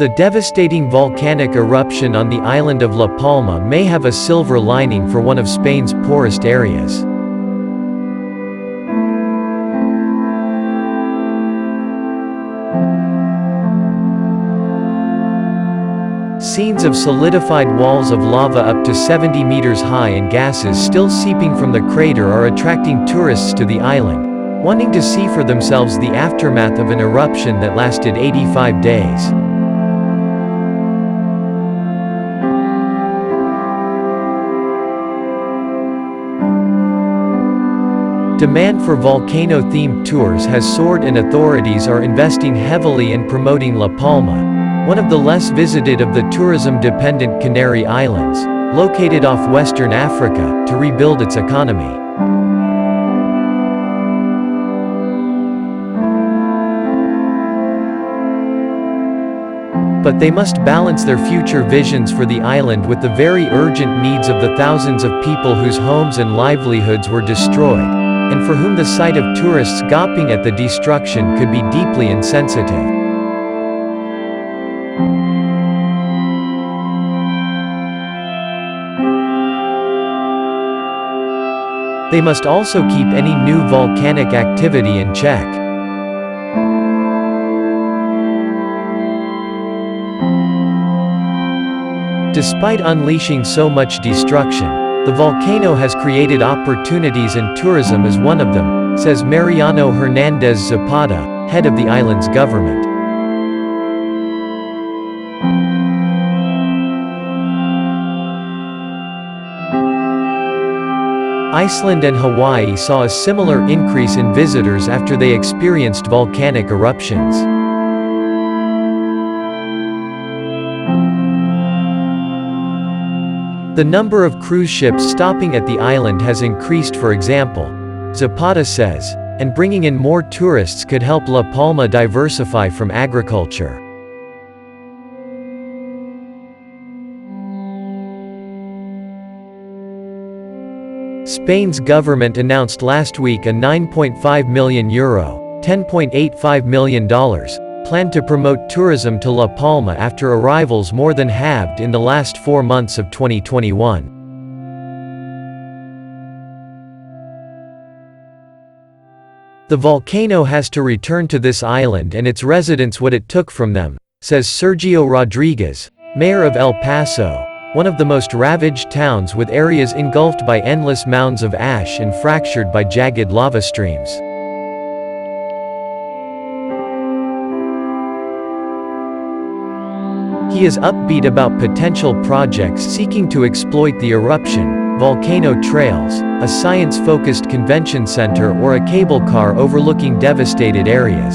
The devastating volcanic eruption on the island of La Palma may have a silver lining for one of Spain's poorest areas. Scenes of solidified walls of lava up to 70 meters high and gases still seeping from the crater are attracting tourists to the island, wanting to see for themselves the aftermath of an eruption that lasted 85 days. Demand for volcano-themed tours has soared and authorities are investing heavily in promoting La Palma, one of the less visited of the tourism-dependent Canary Islands, located off Western Africa, to rebuild its economy. But they must balance their future visions for the island with the very urgent needs of the thousands of people whose homes and livelihoods were destroyed, and for whom the sight of tourists gawping at the destruction could be deeply insensitive. They must also keep any new volcanic activity in check. Despite unleashing so much destruction, the volcano has created opportunities and tourism is one of them, says Mariano Hernandez Zapata, head of the island's government. Iceland and Hawaii saw a similar increase in visitors after they experienced volcanic eruptions. The number of cruise ships stopping at the island has increased, for example, Zapata says, and bringing in more tourists could help La Palma diversify from agriculture. Spain's government announced last week a €9.5 million, $10.85 million, plan to promote tourism to La Palma after arrivals more than halved in the last 4 months of 2021. The volcano has to return to this island and its residents what it took from them, says Sergio Rodriguez, mayor of El Paso, one of the most ravaged towns with areas engulfed by endless mounds of ash and fractured by jagged lava streams. He is upbeat about potential projects seeking to exploit the eruption, volcano trails, a science-focused convention center or a cable car overlooking devastated areas.